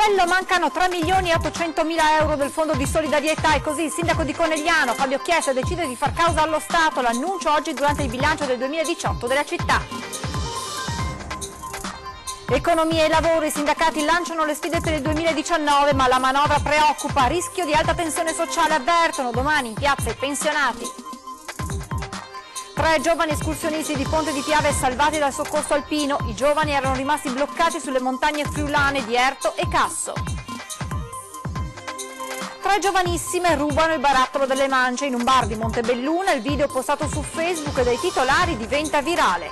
Appello, mancano 3.800.000 euro del fondo di solidarietà e così il sindaco di Conegliano, Fabio Chiesa, decide di far causa allo Stato, l'annuncio oggi durante il bilancio del 2018 della città. Economia e lavoro, i sindacati lanciano le sfide per il 2019 ma la manovra preoccupa, rischio di alta tensione sociale, avvertono domani in piazza i pensionati. 3 giovani escursionisti di Ponte di Piave salvati dal soccorso alpino, i giovani erano rimasti bloccati sulle montagne friulane di Erto e Casso. 3 giovanissime rubano il barattolo delle mance in un bar di Montebelluna, il video postato su Facebook dai titolari diventa virale.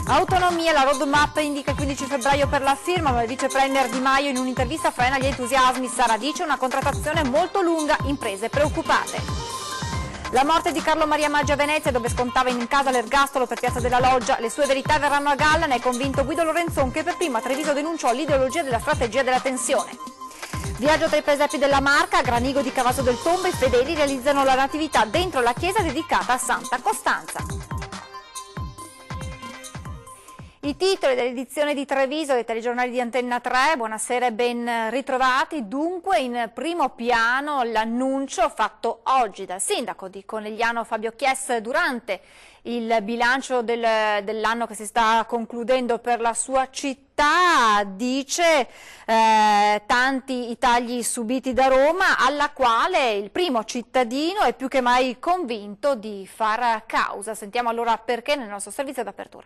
Autonomia, la roadmap indica il 15 febbraio per la firma, ma il vice premier Di Maio in un'intervista frena gli entusiasmi, sarà dice una contrattazione molto lunga, imprese preoccupate. La morte di Carlo Maria Maggi a Venezia, dove scontava in casa l'ergastolo per Piazza della Loggia, le sue verità verranno a galla, ne è convinto Guido Lorenzon che per prima a Treviso denunciò l'ideologia della strategia della tensione. Viaggio tra i presepi della Marca, a Granigo di Cavaso del Tombo, i fedeli realizzano la natività dentro la chiesa dedicata a Santa Costanza. I titoli dell'edizione di Treviso dei telegiornali di Antenna 3, buonasera e ben ritrovati. Dunque in primo piano l'annuncio fatto oggi dal sindaco di Conegliano Fabio Chiesa durante il bilancio dell'anno che si sta concludendo per la sua città, dice tanti i tagli subiti da Roma, alla quale il primo cittadino è più che mai convinto di far causa. Sentiamo allora perché nel nostro servizio d'apertura.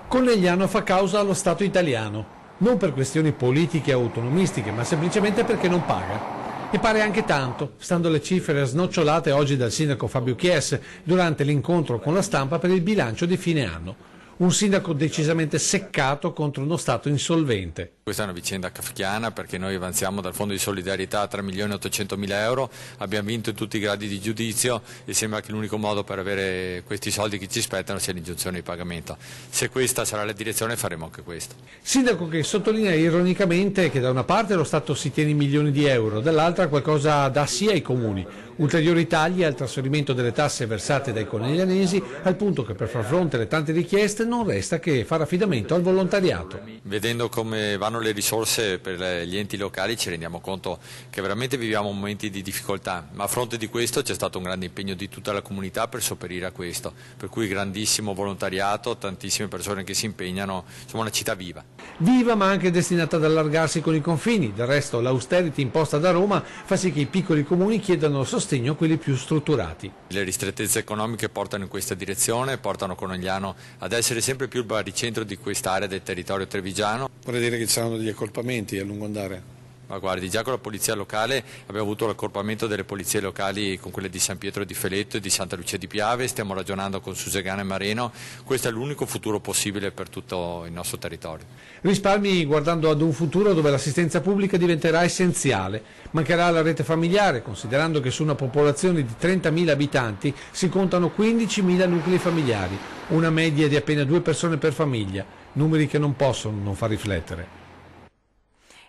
Conegliano fa causa allo Stato italiano, non per questioni politiche o autonomistiche, ma semplicemente perché non paga. E pare anche tanto, stando alle cifre snocciolate oggi dal sindaco Fabio Chiesa durante l'incontro con la stampa per il bilancio di fine anno. Un sindaco decisamente seccato contro uno Stato insolvente. Questa è una vicenda kafkiana perché noi avanziamo dal fondo di solidarietà a 3.800.000 euro, abbiamo vinto in tutti i gradi di giudizio e sembra che l'unico modo per avere questi soldi che ci spettano sia l'ingiunzione di pagamento. Se questa sarà la direzione faremo anche questo. Sindaco che sottolinea ironicamente che da una parte lo Stato si tiene milioni di euro, dall'altra qualcosa dà sia ai comuni. Ulteriori tagli al trasferimento delle tasse versate dai coneglianesi, al punto che per far fronte alle tante richieste non resta che fare affidamento al volontariato. Vedendo come vanno le risorse per gli enti locali ci rendiamo conto che veramente viviamo momenti di difficoltà, ma a fronte di questo c'è stato un grande impegno di tutta la comunità per sopperire a questo, per cui grandissimo volontariato, tantissime persone che si impegnano, insomma una città viva. Viva ma anche destinata ad allargarsi con i confini, del resto l'austerity imposta da Roma fa sì che i piccoli comuni chiedano sostegno a quelli più strutturati. Le ristrettezze economiche portano in questa direzione, portano Conegliano ad essere sempre più il baricentro di quest'area del territorio trevigiano. Vorrei dire che ci saranno degli accorpamenti a lungo andare. Ma guardi, già con la polizia locale abbiamo avuto l'accorpamento delle polizie locali con quelle di San Pietro di Feletto e di Santa Lucia di Piave, stiamo ragionando con Susegana e Mareno, questo è l'unico futuro possibile per tutto il nostro territorio. Risparmi guardando ad un futuro dove l'assistenza pubblica diventerà essenziale, mancherà la rete familiare, considerando che su una popolazione di 30.000 abitanti si contano 15.000 nuclei familiari, una media di appena 2 persone per famiglia, numeri che non possono non far riflettere.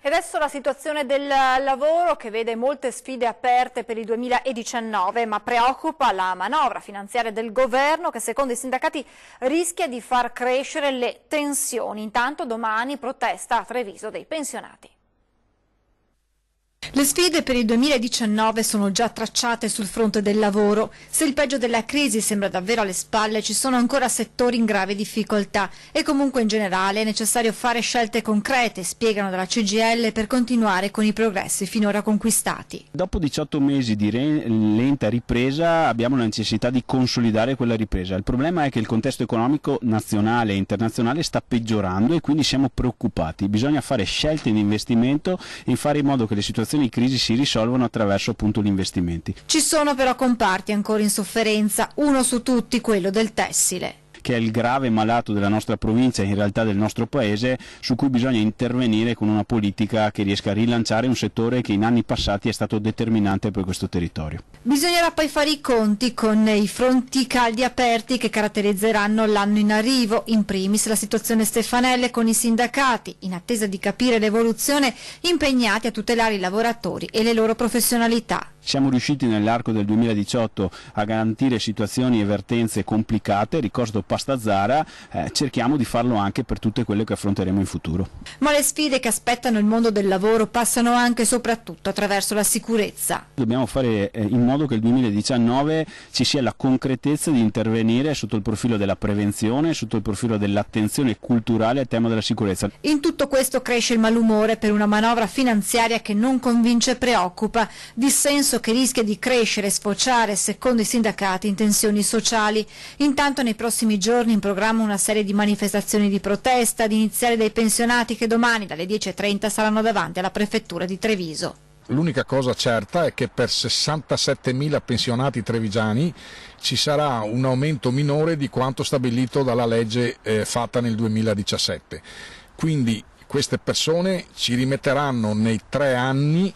E adesso la situazione del lavoro che vede molte sfide aperte per il 2019, ma preoccupa la manovra finanziaria del governo che secondo i sindacati rischia di far crescere le tensioni. Intanto domani protesta a Treviso dei pensionati. Le sfide per il 2019 sono già tracciate sul fronte del lavoro. Se il peggio della crisi sembra davvero alle spalle, ci sono ancora settori in grave difficoltà e comunque in generale è necessario fare scelte concrete, spiegano dalla CGIL, per continuare con i progressi finora conquistati. Dopo 18 mesi di lenta ripresa abbiamo la necessità di consolidare quella ripresa. Il problema è che il contesto economico nazionale e internazionale sta peggiorando e quindi siamo preoccupati. Bisogna fare scelte di investimento e fare in modo che le situazioni di crisi si risolvono attraverso appunto gli investimenti. Ci sono però comparti ancora in sofferenza, uno su tutti quello del tessile, che è il grave malato della nostra provincia e in realtà del nostro paese, su cui bisogna intervenire con una politica che riesca a rilanciare un settore che in anni passati è stato determinante per questo territorio. Bisognerà poi fare i conti con i fronti caldi aperti che caratterizzeranno l'anno in arrivo, in primis la situazione Stefanelle con i sindacati, in attesa di capire l'evoluzione, impegnati a tutelare i lavoratori e le loro professionalità. Siamo riusciti nell'arco del 2018 a garantire situazioni e vertenze complicate, ricordo Pastazzara, cerchiamo di farlo anche per tutte quelle che affronteremo in futuro. Ma le sfide che aspettano il mondo del lavoro passano anche e soprattutto attraverso la sicurezza. Dobbiamo fare in modo che il 2019 ci sia la concretezza di intervenire sotto il profilo della prevenzione, sotto il profilo dell'attenzione culturale al tema della sicurezza. In tutto questo cresce il malumore per una manovra finanziaria che non convince e preoccupa, dissenso che rischia di crescere e sfociare, secondo i sindacati, in tensioni sociali. Intanto nei prossimi giorni in programma una serie di manifestazioni di protesta, ad iniziare dai pensionati che domani dalle 10:30 saranno davanti alla prefettura di Treviso. L'unica cosa certa è che per 67.000 pensionati trevigiani ci sarà un aumento minore di quanto stabilito dalla legge fatta nel 2017. Quindi queste persone ci rimetteranno nei 3 anni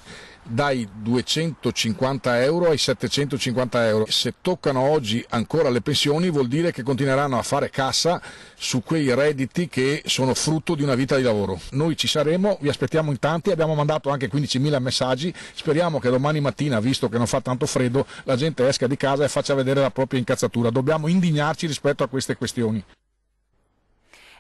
dai 250 euro ai 750 euro. Se toccano oggi ancora le pensioni vuol dire che continueranno a fare cassa su quei redditi che sono frutto di una vita di lavoro. Noi ci saremo, vi aspettiamo in tanti, abbiamo mandato anche 15.000 messaggi, speriamo che domani mattina, visto che non fa tanto freddo, la gente esca di casa e faccia vedere la propria incazzatura. Dobbiamo indignarci rispetto a queste questioni.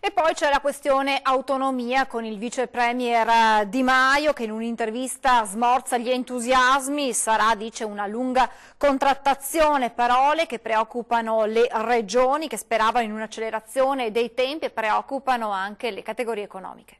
E poi c'è la questione autonomia con il vice premier Di Maio che in un'intervista smorza gli entusiasmi, sarà, dice, una lunga contrattazione, parole che preoccupano le regioni che speravano in un'accelerazione dei tempi e preoccupano anche le categorie economiche.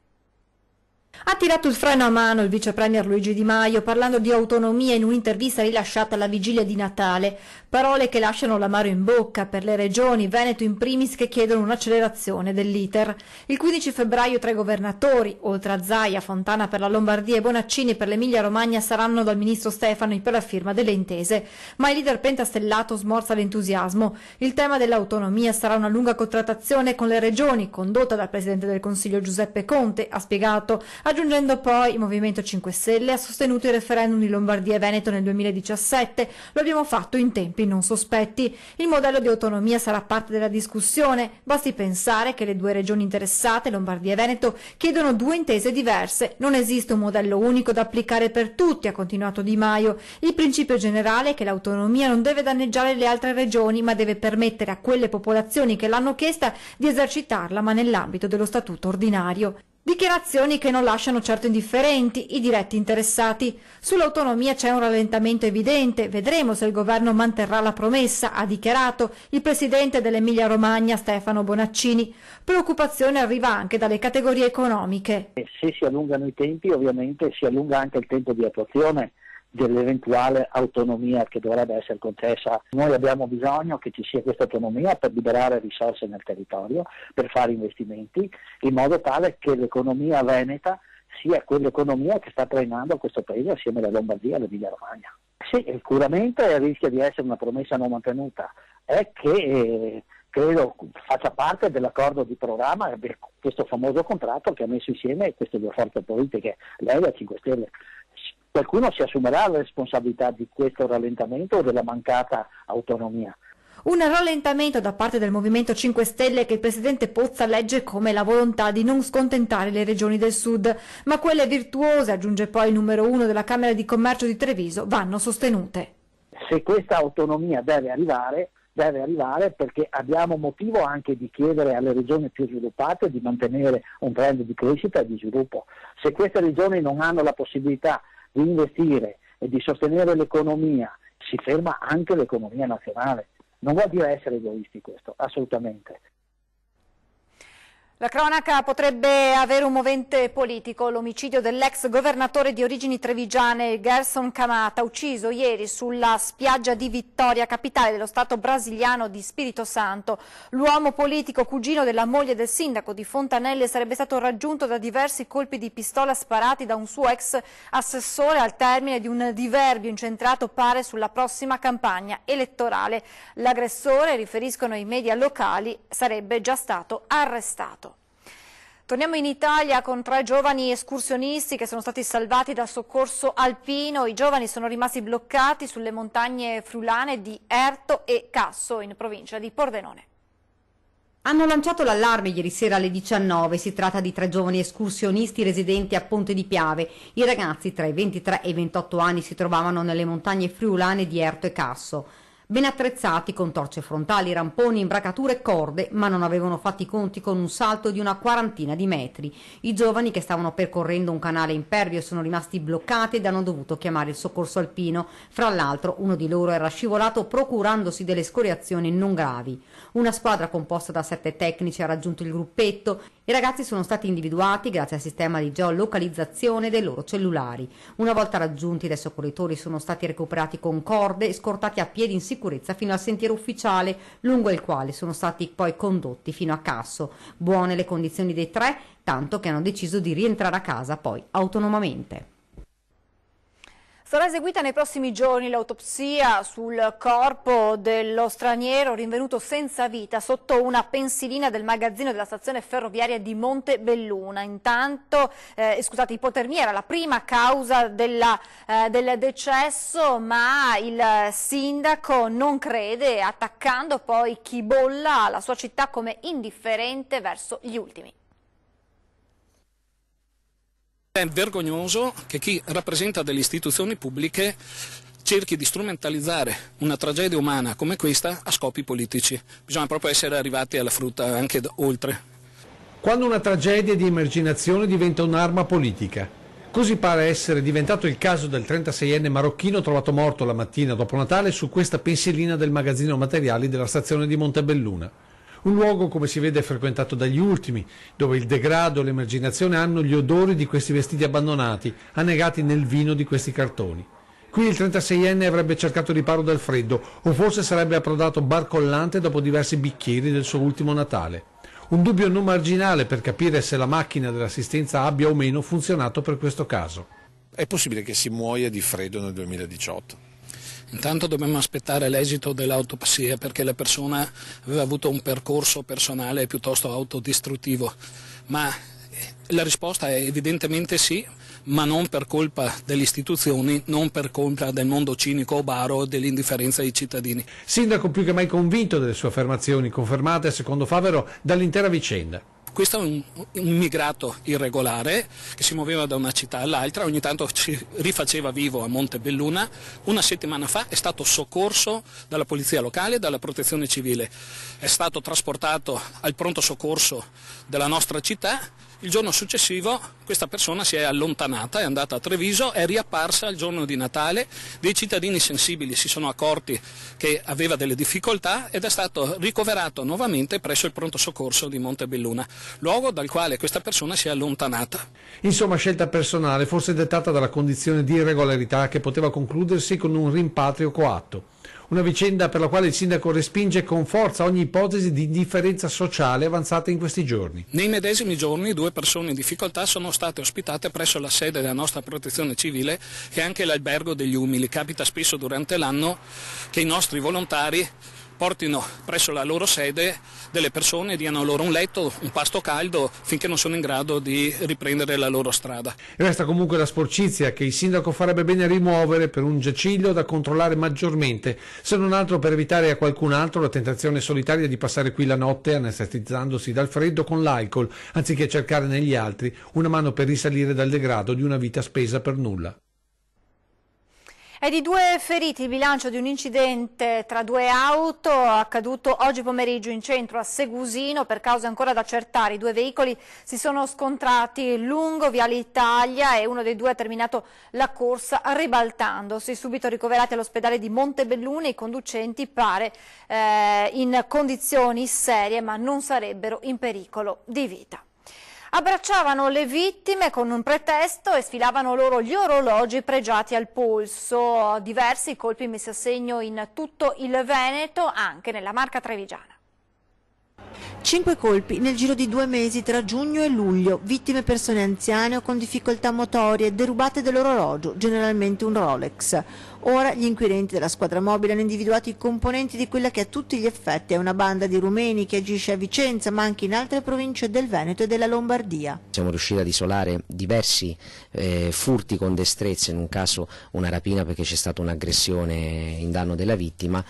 Ha tirato il freno a mano il vice premier Luigi Di Maio parlando di autonomia in un'intervista rilasciata alla vigilia di Natale, parole che lasciano l'amaro in bocca per le regioni, Veneto in primis, che chiedono un'accelerazione dell'iter. Il 15 febbraio 3 governatori, oltre a Zaia, Fontana per la Lombardia e Bonaccini per l'Emilia Romagna, saranno dal ministro Stefani per la firma delle intese, ma il leader pentastellato smorza l'entusiasmo. Il tema dell'autonomia sarà una lunga contrattazione con le regioni, condotta dal presidente del Consiglio Giuseppe Conte, ha spiegato, aggiungendo poi il Movimento 5 Stelle ha sostenuto il referendum di Lombardia e Veneto nel 2017, lo abbiamo fatto in tempi non sospetti. Il modello di autonomia sarà parte della discussione, basti pensare che le due regioni interessate, Lombardia e Veneto, chiedono 2 intese diverse, non esiste un modello unico da applicare per tutti, ha continuato Di Maio. Il principio generale è che l'autonomia non deve danneggiare le altre regioni, ma deve permettere a quelle popolazioni che l'hanno chiesta di esercitarla, ma nell'ambito dello statuto ordinario. Dichiarazioni che non lasciano certo indifferenti i diretti interessati. Sull'autonomia c'è un rallentamento evidente, vedremo se il governo manterrà la promessa, ha dichiarato il presidente dell'Emilia Romagna Stefano Bonaccini. Preoccupazione arriva anche dalle categorie economiche. Se si allungano i tempi, ovviamente si allunga anche il tempo di attuazione dell'eventuale autonomia che dovrebbe essere concessa. Noi abbiamo bisogno che ci sia questa autonomia per liberare risorse nel territorio, per fare investimenti, in modo tale che l'economia veneta sia quell'economia che sta trainando questo paese assieme alla Lombardia e all'Emilia Romagna. Sì, sicuramente rischia di essere una promessa non mantenuta, è che credo faccia parte dell'accordo di programma, questo famoso contratto che ha messo insieme queste due forze politiche, Lega e 5 Stelle. Qualcuno si assumerà la responsabilità di questo rallentamento o della mancata autonomia. Un rallentamento da parte del Movimento 5 Stelle che il presidente Pozza legge come la volontà di non scontentare le regioni del sud, ma quelle virtuose, aggiunge poi il numero 1 della Camera di Commercio di Treviso, vanno sostenute. Se questa autonomia deve arrivare perché abbiamo motivo anche di chiedere alle regioni più sviluppate di mantenere un trend di crescita e di sviluppo. Se queste regioni non hanno la possibilità di investire e di sostenere l'economia, si ferma anche l'economia nazionale. Non vuol dire essere egoisti questo, assolutamente. La cronaca potrebbe avere un movente politico, l'omicidio dell'ex governatore di origini trevigiane Gerson Camata, ucciso ieri sulla spiaggia di Vittoria, capitale dello stato brasiliano di Spirito Santo. L'uomo politico, cugino della moglie del sindaco di Fontanelle, sarebbe stato raggiunto da diversi colpi di pistola sparati da un suo ex assessore al termine di un diverbio incentrato, pare, sulla prossima campagna elettorale. L'aggressore, riferiscono i media locali, sarebbe già stato arrestato. Torniamo in Italia con 3 giovani escursionisti che sono stati salvati dal soccorso alpino. I giovani sono rimasti bloccati sulle montagne friulane di Erto e Casso, in provincia di Pordenone. Hanno lanciato l'allarme ieri sera alle 19, si tratta di 3 giovani escursionisti residenti a Ponte di Piave. I ragazzi tra i 23 e i 28 anni si trovavano nelle montagne friulane di Erto e Casso. Ben attrezzati con torce frontali, ramponi, imbracature e corde, ma non avevano fatto i conti con un salto di una quarantina di metri. I giovani, che stavano percorrendo un canale impervio, sono rimasti bloccati ed hanno dovuto chiamare il soccorso alpino. Fra l'altro, uno di loro era scivolato procurandosi delle scoriazioni non gravi. Una squadra composta da 7 tecnici ha raggiunto il gruppetto. I ragazzi sono stati individuati grazie al sistema di geolocalizzazione dei loro cellulari. Una volta raggiunti dai soccorritori sono stati recuperati con corde e scortati a piedi in sicurezza fino al sentiero ufficiale, lungo il quale sono stati poi condotti fino a Casso. Buone le condizioni dei 3, tanto che hanno deciso di rientrare a casa poi autonomamente. Sarà eseguita nei prossimi giorni l'autopsia sul corpo dello straniero rinvenuto senza vita sotto una pensilina del magazzino della stazione ferroviaria di Montebelluna. Intanto, ipotermia era la prima causa del decesso, ma il sindaco non crede, attaccando poi chi bolla la sua città come indifferente verso gli ultimi. È vergognoso che chi rappresenta delle istituzioni pubbliche cerchi di strumentalizzare una tragedia umana come questa a scopi politici. Bisogna proprio essere arrivati alla frutta anche oltre. Quando una tragedia di emarginazione diventa un'arma politica. Così pare essere diventato il caso del 36enne marocchino trovato morto la mattina dopo Natale su questa pensilina del magazzino materiali della stazione di Montebelluna. Un luogo, come si vede, frequentato dagli ultimi, dove il degrado e l'emarginazione hanno gli odori di questi vestiti abbandonati, annegati nel vino di questi cartoni. Qui il 36enne avrebbe cercato riparo dal freddo, o forse sarebbe approdato barcollante dopo diversi bicchieri del suo ultimo Natale. Un dubbio non marginale per capire se la macchina dell'assistenza abbia o meno funzionato per questo caso. È possibile che si muoia di freddo nel 2018? Intanto dobbiamo aspettare l'esito dell'autopsia, perché la persona aveva avuto un percorso personale piuttosto autodistruttivo, ma la risposta è evidentemente sì, ma non per colpa delle istituzioni, non per colpa del mondo cinico o baro, dell'indifferenza dei cittadini. Sindaco più che mai convinto delle sue affermazioni, confermate secondo Favero dall'intera vicenda. Questo è un immigrato irregolare che si muoveva da una città all'altra, ogni tanto si rifaceva vivo a Montebelluna. Una settimana fa è stato soccorso dalla polizia locale e dalla protezione civile. È stato trasportato al pronto soccorso della nostra città. Il giorno successivo questa persona si è allontanata, è andata a Treviso, è riapparsa il giorno di Natale. Dei cittadini sensibili si sono accorti che aveva delle difficoltà ed è stato ricoverato nuovamente presso il pronto soccorso di Montebelluna, luogo dal quale questa persona si è allontanata. Insomma, scelta personale, forse dettata dalla condizione di irregolarità che poteva concludersi con un rimpatrio coatto. Una vicenda per la quale il sindaco respinge con forza ogni ipotesi di indifferenza sociale avanzata in questi giorni. Nei medesimi giorni 2 persone in difficoltà sono state ospitate presso la sede della nostra protezione civile e anche l'albergo degli umili. Capita spesso durante l'anno che i nostri volontari portino presso la loro sede delle persone e diano loro un letto, un pasto caldo finché non sono in grado di riprendere la loro strada. Resta comunque la sporcizia che il sindaco farebbe bene a rimuovere per un giaciglio da controllare maggiormente, se non altro per evitare a qualcun altro la tentazione solitaria di passare qui la notte anestetizzandosi dal freddo con l'alcol, anziché cercare negli altri una mano per risalire dal degrado di una vita spesa per nulla. È di 2 feriti il bilancio di un incidente tra 2 auto accaduto oggi pomeriggio in centro a Segusino. Per cause ancora da accertare, i 2 veicoli si sono scontrati lungo Viale Italia e uno dei 2 ha terminato la corsa ribaltandosi. Subito ricoverati all'ospedale di Montebelluna, i conducenti pare in condizioni serie, ma non sarebbero in pericolo di vita. Abbracciavano le vittime con un pretesto e sfilavano loro gli orologi pregiati al polso. Diversi colpi messi a segno in tutto il Veneto, anche nella Marca trevigiana. 5 colpi nel giro di 2 mesi tra giugno e luglio, vittime persone anziane o con difficoltà motorie, derubate dell'orologio, generalmente un Rolex. Ora gli inquirenti della squadra mobile hanno individuato i componenti di quella che a tutti gli effetti è una banda di rumeni che agisce a Vicenza ma anche in altre province del Veneto e della Lombardia. Siamo riusciti ad isolare diversi furti con destrezza, in un caso una rapina perché c'è stata un'aggressione in danno della vittima,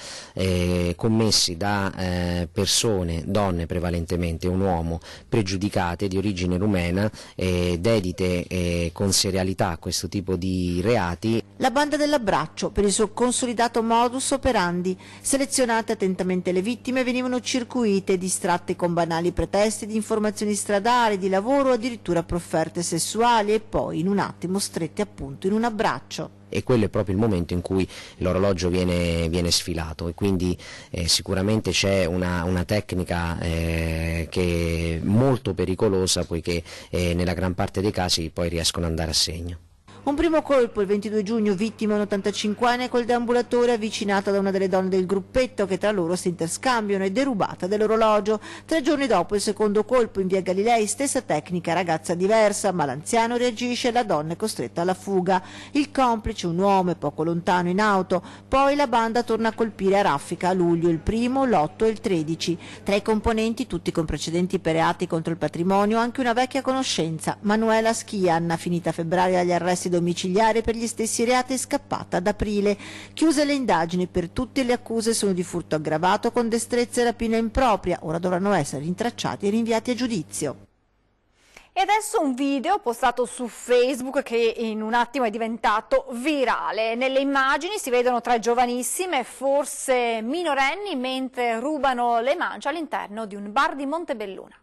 commessi da persone, donne donne prevalentemente, un uomo, pregiudicate di origine rumena, dedite con serialità a questo tipo di reati. La banda dell'abbraccio, per il suo consolidato modus operandi. Selezionate attentamente le vittime, venivano circuite e distratte con banali pretesti di informazioni stradali, di lavoro o addirittura profferte sessuali e poi in un attimo strette appunto in un abbraccio. E quello è proprio il momento in cui l'orologio viene sfilato, e quindi sicuramente c'è una tecnica che è molto pericolosa, poiché nella gran parte dei casi poi riescono ad andare a segno. Un primo colpo il 22 giugno, vittima un 85enne col deambulatore avvicinata da una delle donne del gruppetto che tra loro si interscambiano e derubata dell'orologio. 3 giorni dopo il secondo colpo in via Galilei, stessa tecnica, ragazza diversa, ma l'anziano reagisce e la donna è costretta alla fuga. Il complice, un uomo, è poco lontano in auto. Poi la banda torna a colpire a raffica a luglio, il 1, l'8 e il 13. Tra i componenti, tutti con precedenti per reati contro il patrimonio, anche una vecchia conoscenza, Manuela Schianna, finita a febbraio agli arresti domiciliare per gli stessi reati, è scappata ad aprile. Chiuse le indagini per tutte le accuse sono di furto aggravato con destrezza e rapina impropria. Ora dovranno essere rintracciati e rinviati a giudizio. E adesso un video postato su Facebook che in un attimo è diventato virale. Nelle immagini si vedono 3 giovanissime, forse minorenni, mentre rubano le mance all'interno di un bar di Montebelluna.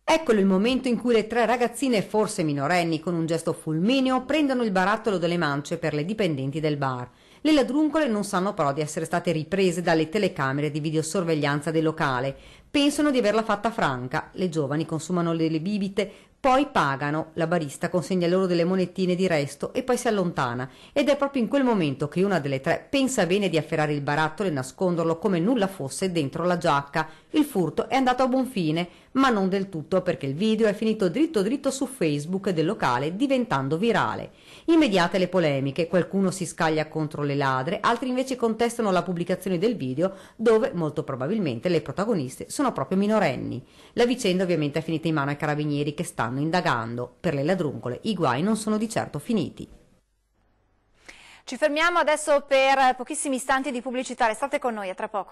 Eccolo il momento in cui le 3 ragazzine, forse minorenni, con un gesto fulmineo, prendono il barattolo delle mance per le dipendenti del bar. Le ladruncole non sanno però di essere state riprese dalle telecamere di videosorveglianza del locale. Pensano di averla fatta franca. Le giovani consumano delle bibite, poi pagano, la barista consegna loro delle monetine di resto e poi si allontana. Ed è proprio in quel momento che una delle 3 pensa bene di afferrare il barattolo e nasconderlo come nulla fosse dentro la giacca. Il furto è andato a buon fine, ma non del tutto, perché il video è finito dritto dritto su Facebook del locale, diventando virale. Immediate le polemiche, qualcuno si scaglia contro le ladre, altri invece contestano la pubblicazione del video, dove molto probabilmente le protagoniste sono proprio minorenni. La vicenda ovviamente è finita in mano ai carabinieri, che stanno indagando. Per le ladruncole i guai non sono di certo finiti. Ci fermiamo adesso per pochissimi istanti di pubblicità, restate con noi, a tra poco.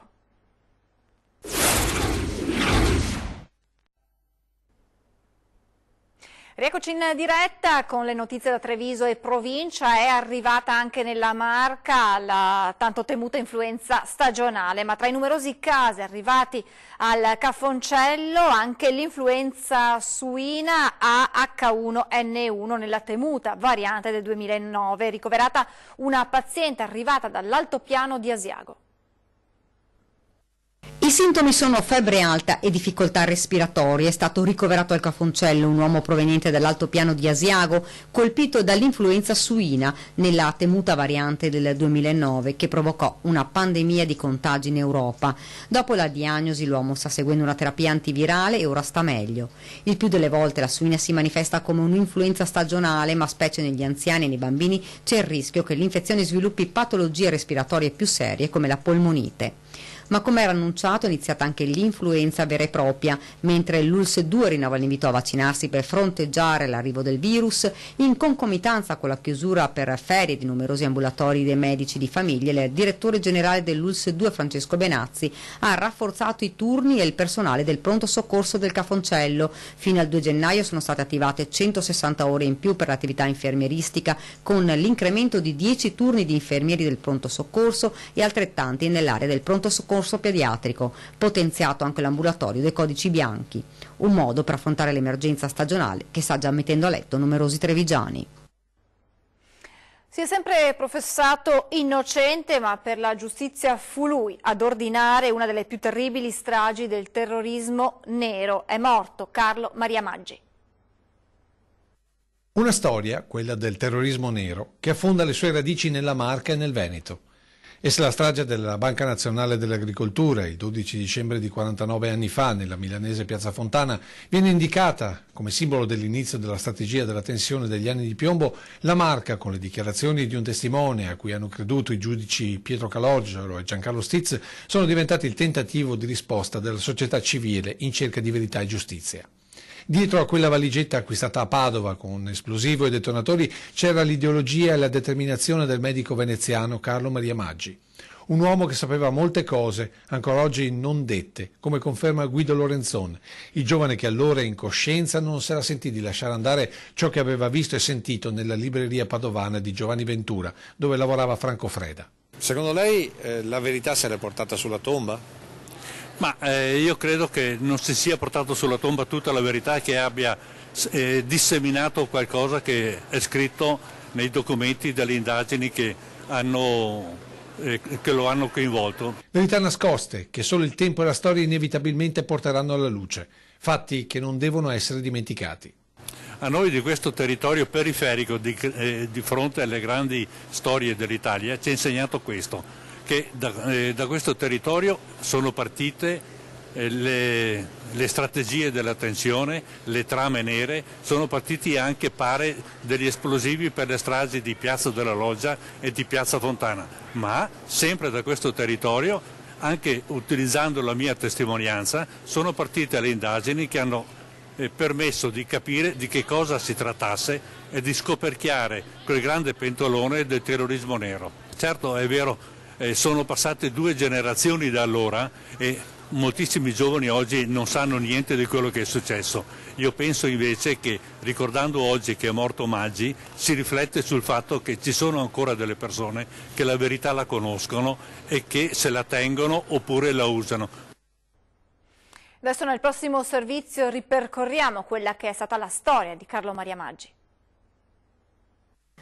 Rieccoci in diretta con le notizie da Treviso e provincia. È arrivata anche nella Marca la tanto temuta influenza stagionale, ma tra i numerosi casi arrivati al Cafoncello anche l'influenza suina AH1N1 nella temuta variante del 2009, ricoverata una paziente arrivata dall'altopiano di Asiago. I sintomi sono febbre alta e difficoltà respiratorie. È stato ricoverato al Cafoncello un uomo proveniente dall'altopiano di Asiago, colpito dall'influenza suina nella temuta variante del 2009, che provocò una pandemia di contagi in Europa. Dopo la diagnosi l'uomo sta seguendo una terapia antivirale e ora sta meglio. Il più delle volte la suina si manifesta come un'influenza stagionale, ma specie negli anziani e nei bambini c'è il rischio che l'infezione sviluppi patologie respiratorie più serie come la polmonite. Ma come era annunciato è iniziata anche l'influenza vera e propria, mentre l'ULS-2 rinnova l'invito a vaccinarsi per fronteggiare l'arrivo del virus. In concomitanza con la chiusura per ferie di numerosi ambulatori dei medici di famiglia, il direttore generale dell'ULS-2 Francesco Benazzi ha rafforzato i turni e il personale del pronto soccorso del Cafoncello. Fino al 2 gennaio sono state attivate 160 ore in più per l'attività infermieristica, con l'incremento di 10 turni di infermieri del pronto soccorso e altrettanti nell'area del pronto soccorso pediatrico, potenziato anche l'ambulatorio dei codici bianchi, un modo per affrontare l'emergenza stagionale che sta già mettendo a letto numerosi trevigiani. Si è sempre professato innocente, ma per la giustizia fu lui ad ordinare una delle più terribili stragi del terrorismo nero. È morto Carlo Maria Maggi. Una storia, quella del terrorismo nero, che affonda le sue radici nella Marca e nel Veneto. E se la strage della Banca Nazionale dell'Agricoltura, il 12 dicembre di 49 anni fa, nella milanese Piazza Fontana, viene indicata come simbolo dell'inizio della strategia della tensione degli anni di piombo, la Marca, con le dichiarazioni di un testimone a cui hanno creduto i giudici Pietro Calogero e Giancarlo Stiz, sono diventati il tentativo di risposta della società civile in cerca di verità e giustizia. Dietro a quella valigetta acquistata a Padova con esplosivo e detonatori c'era l'ideologia e la determinazione del medico veneziano Carlo Maria Maggi. Un uomo che sapeva molte cose, ancora oggi non dette, come conferma Guido Lorenzon, il giovane che allora in coscienza non si era sentito di lasciare andare ciò che aveva visto e sentito nella libreria padovana di Giovanni Ventura, dove lavorava Franco Freda. Secondo lei la verità se l'è portata sulla tomba? Ma io credo che non si sia portato sulla tomba tutta la verità, che abbia disseminato qualcosa che è scritto nei documenti delle indagini che lo hanno coinvolto. Verità nascoste che solo il tempo e la storia inevitabilmente porteranno alla luce, fatti che non devono essere dimenticati. A noi di questo territorio periferico di fronte alle grandi storie dell'Italia ci ha insegnato questo, che da questo territorio sono partite le strategie della tensione, le trame nere, sono partiti anche pare degli esplosivi per le stragi di Piazza della Loggia e di Piazza Fontana, ma sempre da questo territorio, anche utilizzando la mia testimonianza, sono partite le indagini che hanno permesso di capire di che cosa si trattasse e di scoperchiare quel grande pentolone del terrorismo nero. Certo, è vero, sono passate 2 generazioni da allora e moltissimi giovani oggi non sanno niente di quello che è successo. Io penso invece che, ricordando oggi che è morto Maggi, si riflette sul fatto che ci sono ancora delle persone che la verità la conoscono e che se la tengono oppure la usano. Adesso nel prossimo servizio ripercorriamo quella che è stata la storia di Carlo Maria Maggi.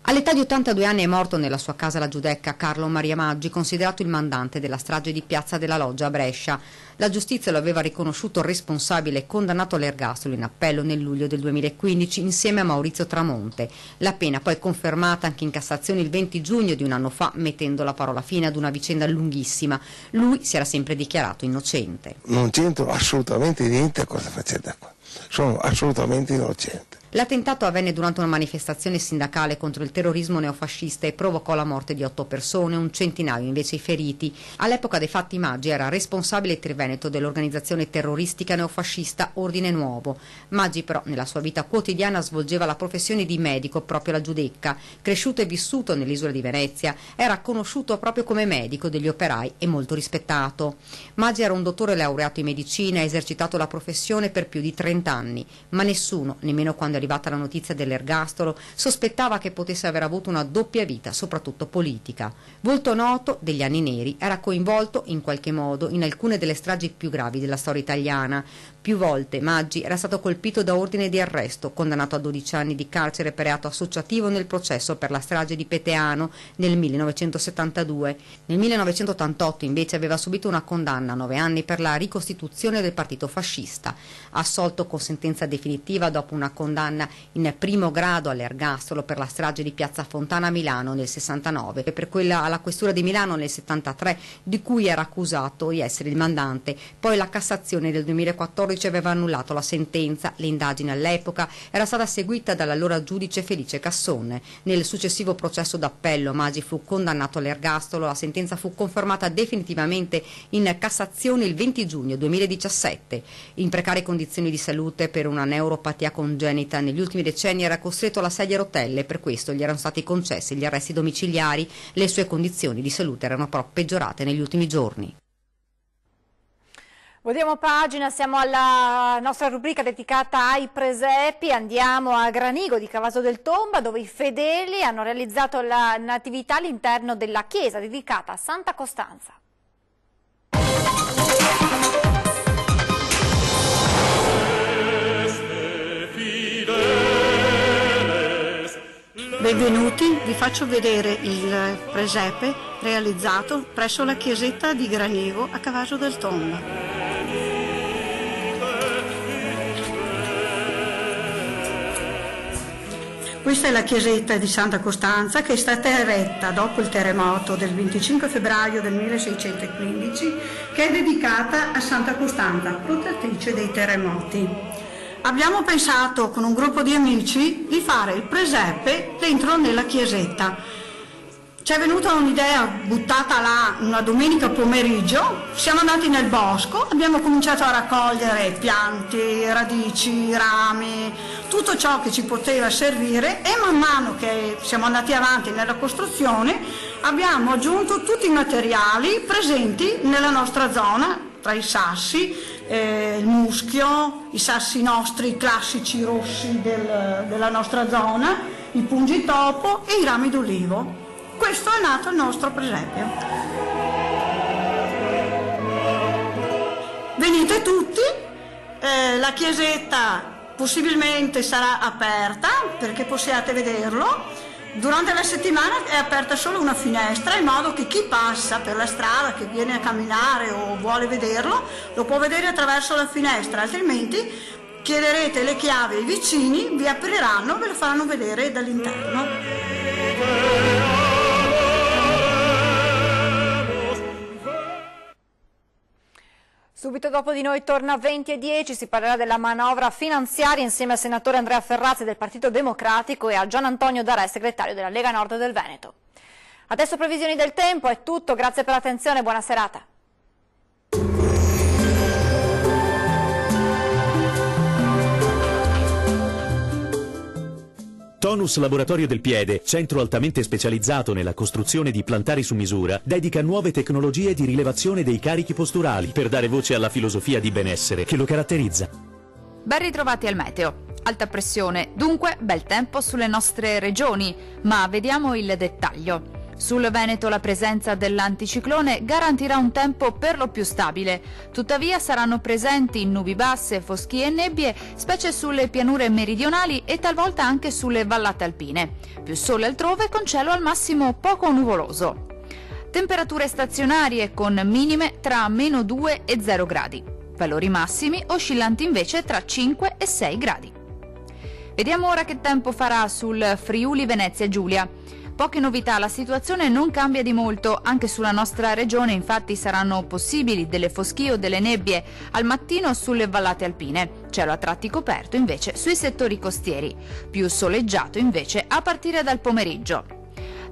All'età di 82 anni è morto nella sua casa la Giudecca Carlo Maria Maggi, considerato il mandante della strage di Piazza della Loggia a Brescia. La giustizia lo aveva riconosciuto responsabile e condannato all'ergastolo in appello nel luglio del 2015 insieme a Maurizio Tramonte. La pena poi confermata anche in Cassazione il 20 giugno di un anno fa, mettendo la parola fine ad una vicenda lunghissima. Lui si era sempre dichiarato innocente. Non c'entro assolutamente niente a cosa facete qua. Sono assolutamente innocente. L'attentato avvenne durante una manifestazione sindacale contro il terrorismo neofascista e provocò la morte di 8 persone, un centinaio invece i feriti. All'epoca dei fatti Maggi era responsabile triveneto dell'organizzazione terroristica neofascista Ordine Nuovo. Maggi però nella sua vita quotidiana svolgeva la professione di medico proprio alla Giudecca. Cresciuto e vissuto nell'isola di Venezia, era conosciuto proprio come medico degli operai e molto rispettato. Maggi era un dottore laureato in medicina e ha esercitato la professione per più di 30 anni, ma nessuno, nemmeno quando è arrivata la notizia dell'ergastolo, sospettava che potesse aver avuto una doppia vita, soprattutto politica. Volto noto degli anni neri, era coinvolto in qualche modo in alcune delle stragi più gravi della storia italiana. Più volte Maggi era stato colpito da ordine di arresto, condannato a 12 anni di carcere per reato associativo nel processo per la strage di Peteano nel 1972. Nel 1988 invece aveva subito una condanna a 9 anni per la ricostituzione del partito fascista. Assolto con sentenza definitiva dopo una condanna in primo grado all'ergastolo per la strage di Piazza Fontana a Milano nel 69 e per quella alla questura di Milano nel 73, di cui era accusato di essere il mandante. Poi la Cassazione del 2014 aveva annullato la sentenza. L'indagine all'epoca era stata seguita dall'allora giudice Felice Cassone. Nel successivo processo d'appello Maggi fu condannato all'ergastolo. La sentenza fu confermata definitivamente in Cassazione il 20 giugno 2017. In precarie condizioni di salute per una neuropatia congenita, negli ultimi decenni era costretto alla sedia a rotelle e per questo gli erano stati concessi gli arresti domiciliari. Le sue condizioni di salute erano però peggiorate negli ultimi giorni. Voltiamo pagina, siamo alla nostra rubrica dedicata ai presepi. Andiamo a Granigo di Cavaso del Tomba, dove i fedeli hanno realizzato la natività all'interno della chiesa dedicata a Santa Costanza. Benvenuti, vi faccio vedere il presepe realizzato presso la chiesetta di Granigo a Cavaso del Tomba. Questa è la chiesetta di Santa Costanza, che è stata eretta dopo il terremoto del 25 febbraio del 1615, che è dedicata a Santa Costanza, protettrice dei terremoti. Abbiamo pensato con un gruppo di amici di fare il presepe dentro nella chiesetta. Ci è venuta un'idea buttata là una domenica pomeriggio, siamo andati nel bosco, abbiamo cominciato a raccogliere piante, radici, rami, tutto ciò che ci poteva servire e man mano che siamo andati avanti nella costruzione abbiamo aggiunto tutti i materiali presenti nella nostra zona, tra i sassi, il muschio, i sassi nostri classici rossi della nostra zona, il pungitopo e i rami d'olivo. Questo è nato il nostro presepio. Venite tutti, la chiesetta possibilmente sarà aperta perché possiate vederlo. Durante la settimana è aperta solo una finestra in modo che chi passa per la strada, che viene a camminare o vuole vederlo, lo può vedere attraverso la finestra, altrimenti chiederete le chiavi ai vicini, vi apriranno, ve lo faranno vedere dall'interno. Subito dopo di noi torna 20:10, si parlerà della manovra finanziaria insieme al senatore Andrea Ferrazzi del Partito Democratico e a Gian Antonio Darè, segretario della Lega Nord del Veneto. Adesso previsioni del tempo, è tutto, grazie per l'attenzione, buona serata. Tonus Laboratorio del Piede, centro altamente specializzato nella costruzione di plantari su misura, dedica nuove tecnologie di rilevazione dei carichi posturali per dare voce alla filosofia di benessere che lo caratterizza. Ben ritrovati al meteo. Alta pressione, dunque bel tempo sulle nostre regioni, ma vediamo il dettaglio. Sul Veneto la presenza dell'anticiclone garantirà un tempo per lo più stabile, tuttavia saranno presenti nubi basse, foschie e nebbie, specie sulle pianure meridionali e talvolta anche sulle vallate alpine. Più sole altrove con cielo al massimo poco nuvoloso. Temperature stazionarie con minime tra -2 e 0 gradi. Valori massimi oscillanti invece tra 5 e 6 gradi. Vediamo ora che tempo farà sul Friuli Venezia Giulia. Poche novità, la situazione non cambia di molto, anche sulla nostra regione infatti saranno possibili delle foschie o delle nebbie al mattino sulle vallate alpine, cielo a tratti coperto invece sui settori costieri, più soleggiato invece a partire dal pomeriggio.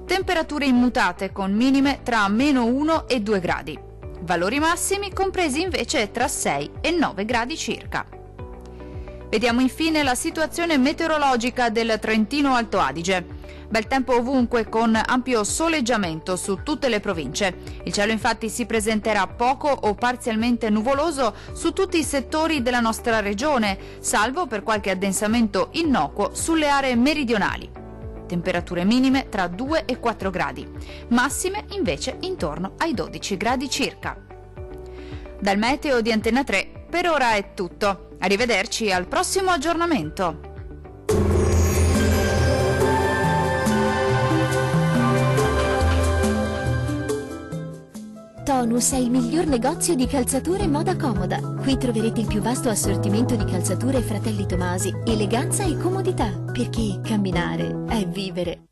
Temperature immutate con minime tra -1 e 2 gradi, valori massimi compresi invece tra 6 e 9 gradi circa. Vediamo infine la situazione meteorologica del Trentino Alto Adige. Bel tempo ovunque con ampio soleggiamento su tutte le province. Il cielo infatti si presenterà poco o parzialmente nuvoloso su tutti i settori della nostra regione, salvo per qualche addensamento innocuo sulle aree meridionali. Temperature minime tra 2 e 4 gradi, massime invece intorno ai 12 gradi circa. Dal meteo di Antenna 3 per ora è tutto. Arrivederci al prossimo aggiornamento. Tonus è il miglior negozio di calzature e moda comoda. Qui troverete il più vasto assortimento di calzature Fratelli Tomasi, eleganza e comodità, perché camminare è vivere.